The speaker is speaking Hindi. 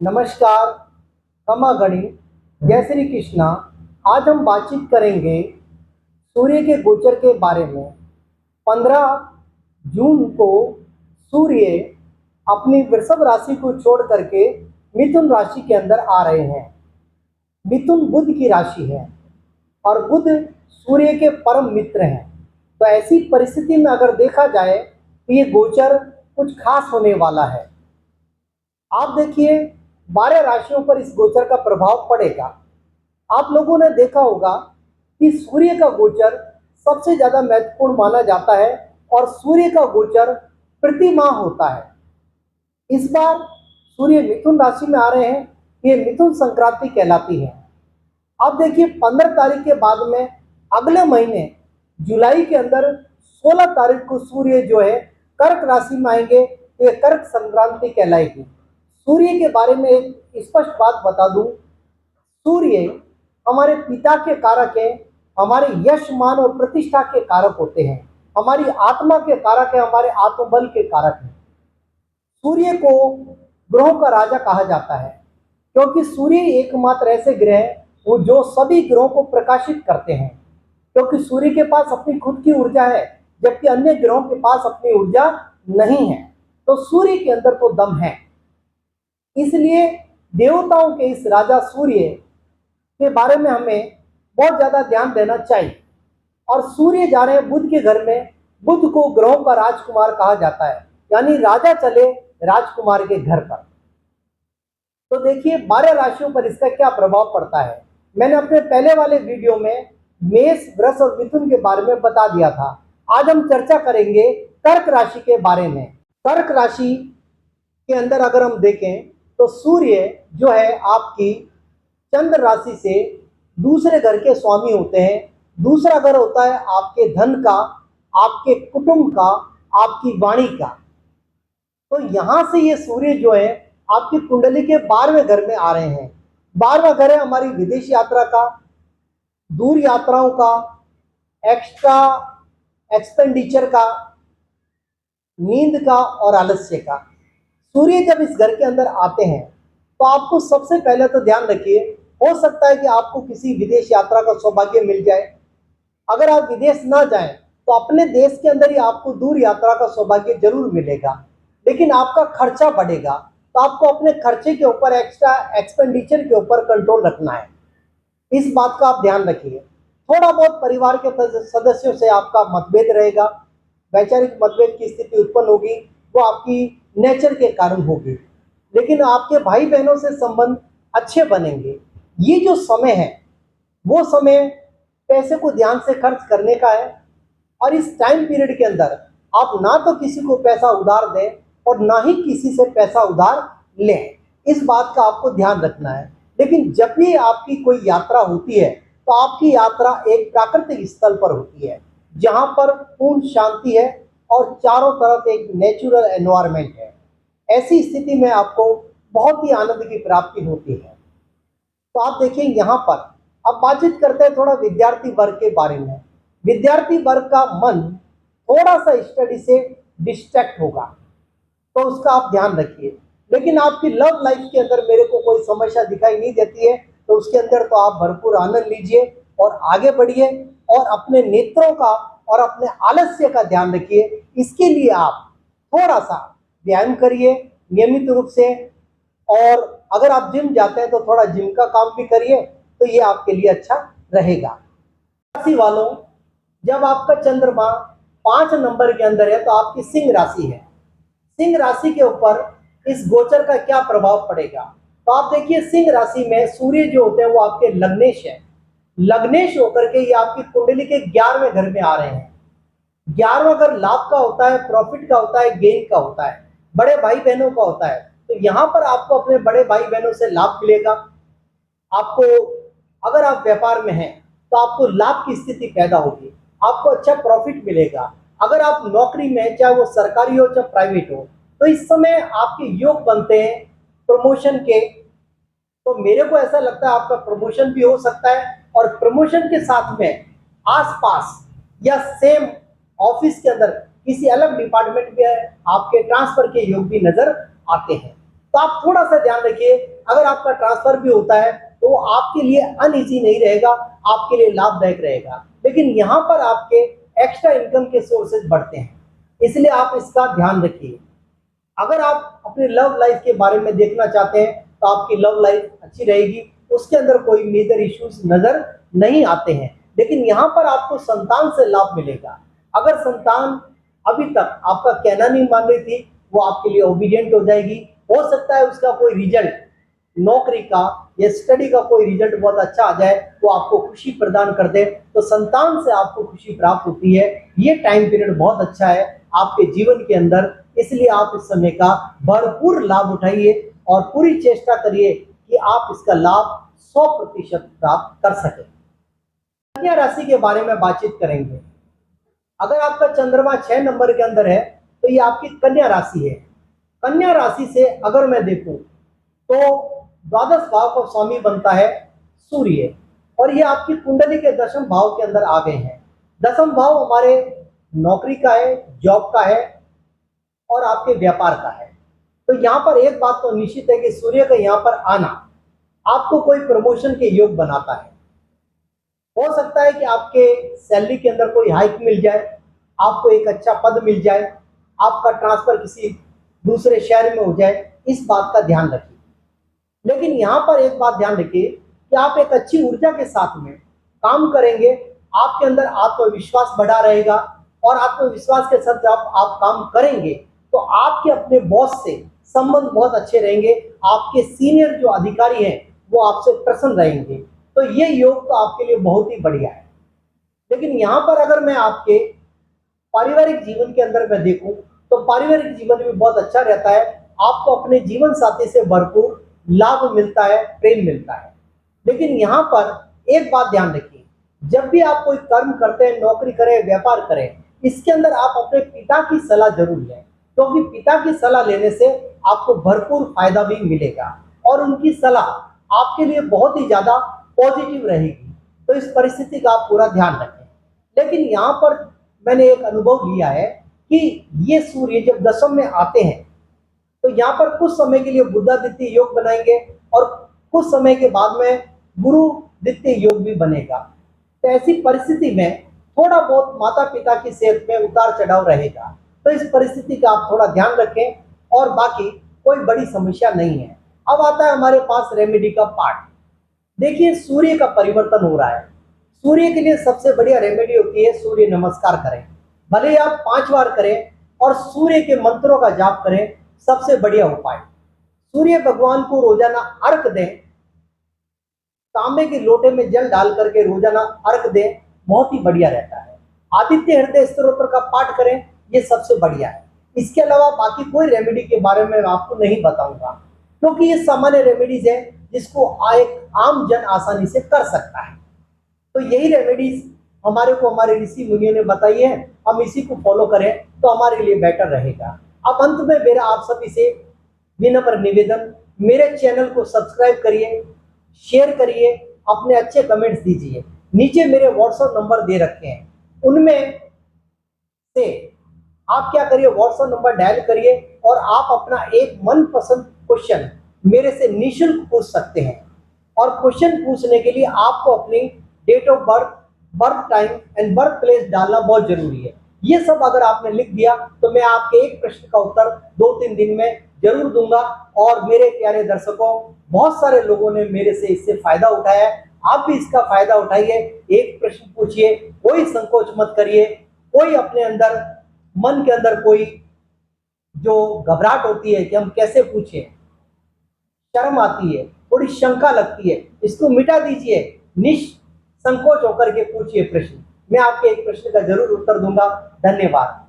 नमस्कार, खमा गणी, जय श्री कृष्णा। आज हम बातचीत करेंगे सूर्य के गोचर के बारे में। 15 जून को सूर्य अपनी वृषभ राशि को छोड़ करके मिथुन राशि के अंदर आ रहे हैं। मिथुन बुध की राशि है और बुध सूर्य के परम मित्र हैं। तो ऐसी परिस्थिति में अगर देखा जाए तो ये गोचर कुछ खास होने वाला है। आप देखिए 12 राशियों पर इस गोचर का प्रभाव पड़ेगा। आप लोगों ने देखा होगा कि सूर्य का गोचर सबसे ज्यादा महत्वपूर्ण माना जाता है और सूर्य का गोचर प्रति माह होता है। इस बार सूर्य मिथुन राशि में आ रहे हैं, ये मिथुन संक्रांति कहलाती है। अब देखिए 15 तारीख के बाद में अगले महीने जुलाई के अंदर 16 तारीख को सूर्य जो है कर्क राशि में आएंगे, ये कर्क संक्रांति कहलाएगी। सूर्य के बारे में एक स्पष्ट बात बता दूं, सूर्य हमारे पिता के कारक है, हमारे यश मान और प्रतिष्ठा के कारक होते हैं, हमारी आत्मा के कारक है, हमारे आत्मबल के कारक है। सूर्य को ग्रहों का राजा कहा जाता है क्योंकि सूर्य एकमात्र ऐसे ग्रह है वो जो सभी ग्रहों को प्रकाशित करते हैं, क्योंकि सूर्य के पास अपनी खुद की ऊर्जा है जबकि अन्य ग्रहों के पास अपनी ऊर्जा नहीं है। तो सूर्य के अंदर तो दम है, इसलिए देवताओं के इस राजा सूर्य के बारे में हमें बहुत ज्यादा ध्यान देना चाहिए। और सूर्य जा रहे हैं बुध के घर में। बुध को ग्रहों का राजकुमार कहा जाता है, यानी राजा चले राजकुमार के घर पर। तो देखिए 12 राशियों पर इसका क्या प्रभाव पड़ता है। मैंने अपने पहले वाले वीडियो में मेष, वृष और मिथुन के बारे में बता दिया था। आज हम चर्चा करेंगे कर्क राशि के बारे में। कर्क राशि के अंदर अगर हम देखें तो सूर्य जो है आपकी चंद्र राशि से दूसरे घर के स्वामी होते हैं। दूसरा घर होता है आपके धन का, आपके कुटुंब का, आपकी वाणी का। तो यहां से ये सूर्य जो है आपकी कुंडली के 12वें घर में आ रहे हैं। 12वां घर है हमारी विदेश यात्रा का, दूर यात्राओं का, एक्स्ट्रा एक्सपेंडिचर का, नींद का और आलस्य का। सूर्य जब इस घर के अंदर आते हैं तो आपको सबसे पहले तो ध्यान रखिए, हो सकता है कि आपको किसी विदेश यात्रा का सौभाग्य मिल जाए। अगर आप विदेश ना जाएं तो अपने देश के अंदर ही आपको दूर यात्रा का सौभाग्य जरूर मिलेगा, लेकिन आपका खर्चा बढ़ेगा। तो आपको अपने खर्चे के ऊपर, एक्स्ट्रा एक्सपेंडिचर के ऊपर कंट्रोल रखना है। इस बात का आप ध्यान रखिए। थोड़ा बहुत परिवार के सदस्यों से आपका मतभेद रहेगा, वैचारिक मतभेद की स्थिति उत्पन्न होगी, वो आपकी नेचर के कारण होगी, लेकिन आपके भाई बहनों से संबंध अच्छे बनेंगे। ये जो समय है वो समय पैसे को ध्यान से खर्च करने का है और इस टाइम पीरियड के अंदर आप ना तो किसी को पैसा उधार दें और ना ही किसी से पैसा उधार लें। इस बात का आपको ध्यान रखना है। लेकिन जब भी आपकी कोई यात्रा होती है तो आपकी यात्रा एक प्राकृतिक स्थल पर होती है जहां पर पूर्ण शांति है और चारों तरफ एक नेचुरल एनवायरनमेंट है। ऐसी स्थिति में आपको बहुत ही आनंद की प्राप्ति होती है। तो आप देखिए यहाँ पर अब बातचीत करते हैं थोड़ा विद्यार्थी वर्ग के बारे में। विद्यार्थी वर्ग का मन थोड़ा सा स्टडी से डिस्ट्रैक्ट होगा, तो उसका आप ध्यान रखिए। लेकिन आपकी लव लाइफ के अंदर मेरे को कोई समस्या दिखाई नहीं देती है, तो उसके अंदर तो आप भरपूर आनंद लीजिए और आगे बढ़िए और अपने नेत्रों का और अपने आलस्य का ध्यान रखिए। इसके लिए आप थोड़ा सा व्यायाम करिए नियमित रूप से, और अगर आप जिम जाते हैं तो थोड़ा जिम का काम भी करिए, तो ये आपके लिए अच्छा रहेगा। राशि वालों, जब आपका चंद्रमा 5 नंबर के अंदर है तो आपकी सिंह राशि है। सिंह राशि के ऊपर इस गोचर का क्या प्रभाव पड़ेगा, तो आप देखिए सिंह राशि में सूर्य जो होते हैं वो आपके लग्नेश है। लग्नेश होकर के ये आपकी कुंडली के 11वें घर में आ रहे हैं। 11वां घर लाभ का होता है, प्रॉफिट का होता है, गेन का होता है, बड़े भाई बहनों का होता है। तो यहाँ पर आपको अपने बड़े भाई बहनों से लाभ मिलेगा। आपको अगर आप व्यापार में हैं तो आपको लाभ की स्थिति पैदा होगी, आपको अच्छा प्रॉफिट मिलेगा। अगर आप नौकरी में, चाहे वो सरकारी हो चाहे प्राइवेट हो, तो इस समय आपके योग बनते हैं प्रमोशन के। तो मेरे को ऐसा लगता है आपका प्रमोशन भी हो सकता है, और प्रमोशन के साथ में आसपास या सेम ऑफिस के अंदर किसी अलग डिपार्टमेंट में आपके ट्रांसफर के योग भी नजर आते हैं। तो आप थोड़ा सा ध्यान रखिए, अगर आपका ट्रांसफर भी होता है तो वो आपके लिए अनईजी नहीं रहेगा, आपके लिए लाभदायक रहेगा। लेकिन यहाँ पर आपके एक्स्ट्रा इनकम के सोर्सेज बढ़ते हैं, इसलिए आप इसका ध्यान रखिए। अगर आप अपने लव लाइफ के बारे में देखना चाहते हैं तो आपकी लव लाइफ अच्छी रहेगी, उसके अंदर कोई मेजर इश्यूज नजर नहीं आते हैं। लेकिन यहाँ पर आपको संतान से लाभ मिलेगा। अगर संतान अभी तक आपका कहना नहीं मान रही थी, वो आपके लिए ओबीडियंट हो जाएगी। हो सकता है उसका कोई रिजल्ट, नौकरी का या स्टडी का कोई रिजल्ट बहुत अच्छा आ जाए, वो आपको खुशी प्रदान कर दे, तो संतान से आपको खुशी प्राप्त होती है। ये टाइम पीरियड बहुत अच्छा है आपके जीवन के अंदर, इसलिए आप इस समय का भरपूर लाभ उठाइए और पूरी चेष्टा करिए कि आप इसका लाभ 100% प्राप्त कर सकें। कन्या राशि के बारे में बातचीत करेंगे। अगर आपका चंद्रमा 6 नंबर के अंदर है तो ये आपकी कन्या राशि है। कन्या राशि से अगर मैं देखूं तो द्वादश भाव का स्वामी बनता है सूर्य, और ये आपकी कुंडली के दशम भाव के अंदर आ गए हैं। दशम भाव हमारे नौकरी का है, जॉब का है और आपके व्यापार का है। तो यहाँ पर एक बात तो निश्चित है कि सूर्य का यहाँ पर आना आपको कोई प्रमोशन के योग बनाता है। हो सकता है कि आपके सैलरी के अंदर कोई हाइक मिल जाए, आपको एक अच्छा पद मिल जाए, आपका ट्रांसफर किसी दूसरे शहर में हो जाए, इस बात का ध्यान रखिए। लेकिन यहाँ पर एक बात ध्यान रखिए कि आप एक अच्छी ऊर्जा के साथ में काम करेंगे, आपके अंदर आत्मविश्वास बढ़ा रहेगा, और आत्मविश्वास के साथ जब आप काम करेंगे तो आपके अपने बॉस से संबंध बहुत अच्छे रहेंगे, आपके सीनियर जो अधिकारी हैं वो आपसे प्रसन्न रहेंगे। तो ये योग तो आपके लिए बहुत ही बढ़िया है। लेकिन यहाँ पर अगर मैं आपके पारिवारिक जीवन के अंदर मैं देखूं तो पारिवारिक जीवन भी बहुत अच्छा रहता है। आपको अपने जीवन साथी से भरपूर लाभ मिलता है, प्रेम मिलता है। लेकिन यहाँ पर एक बात ध्यान रखिए, जब भी आप कोई कर्म करते हैं, नौकरी करें, व्यापार करें, इसके अंदर आप अपने पिता की सलाह जरूर लें, क्योंकि पिता की सलाह लेने से आपको भरपूर फायदा भी मिलेगा और उनकी सलाह आपके लिए बहुत ही ज्यादा पॉजिटिव रहेगी। तो इस परिस्थिति का आप पूरा ध्यान रखें। लेकिन यहाँ पर मैंने एक अनुभव लिया है कि ये सूर्य जब दशम में आते हैं तो यहाँ पर कुछ समय के लिए बुधादित्य योग बनाएंगे और कुछ समय के बाद में गुरुदित्य योग भी बनेगा। तो ऐसी परिस्थिति में थोड़ा बहुत माता पिता की सेहत में उतार चढ़ाव रहेगा, तो इस परिस्थिति का आप थोड़ा ध्यान रखें, और बाकी कोई बड़ी समस्या नहीं है। अब आता है हमारे पास रेमेडी का पार्ट। देखिए, सूर्य का परिवर्तन हो रहा है। सूर्य के लिए सबसे बढ़िया रेमेडी होती है सूर्य नमस्कार करें, भले ही आप 5 बार करें और सूर्य के मंत्रों का जाप करें, सबसे बढ़िया उपाय। सूर्य भगवान को रोजाना अर्घ दें, तांबे के लोटे में जल डाल करके रोजाना अर्घ दें, बहुत ही बढ़िया रहता है। आदित्य हृदय स्तोत्र का पाठ करें, ये सबसे बढ़िया है। इसके अलावा बाकी कोई रेमेडी के बारे में मैं आपको नहीं बताऊंगा, क्योंकि ये सामान्य रेमेडीज है जिसको एक आम जन आसानी से कर सकता है। तो यही रेमेडीज हमारे ऋषि मुनियों ने बताई है, हम इसी को फॉलो करें तो हमारे लिए बेटर रहेगा। अब अंत में मेरा आप सभी से विनम्र निवेदन, मेरे चैनल को सब्सक्राइब करिए, शेयर करिए, अपने अच्छे कमेंट्स दीजिए। नीचे मेरे व्हाट्सएप नंबर दे रखे हैं, उनमें से आप क्या करिए, व्हाट्सएप नंबर डायल करिए और आप अपना एक मनपसंद क्वेश्चन मेरे से निःशुल्क पूछ सकते हैं। और क्वेश्चन पूछने के लिए आपको अपनी date of birth, birth time and birth place डालना बहुत जरूरी है। ये सब अगर आपने लिख दिया तो मैं आपके एक प्रश्न का उत्तर 2-3 दिन में जरूर दूंगा। और मेरे प्यारे दर्शकों, बहुत सारे लोगों ने मेरे से इससे फायदा उठाया है, आप भी इसका फायदा उठाइए। एक प्रश्न पूछिए, कोई संकोच मत करिए, कोई अपने अंदर मन के अंदर कोई जो घबराहट होती है कि हम कैसे पूछें, शर्म आती है, थोड़ी शंका लगती है, इसको मिटा दीजिए, निष्संकोच होकर के पूछिए प्रश्न। मैं आपके एक प्रश्न का जरूर उत्तर दूंगा। धन्यवाद।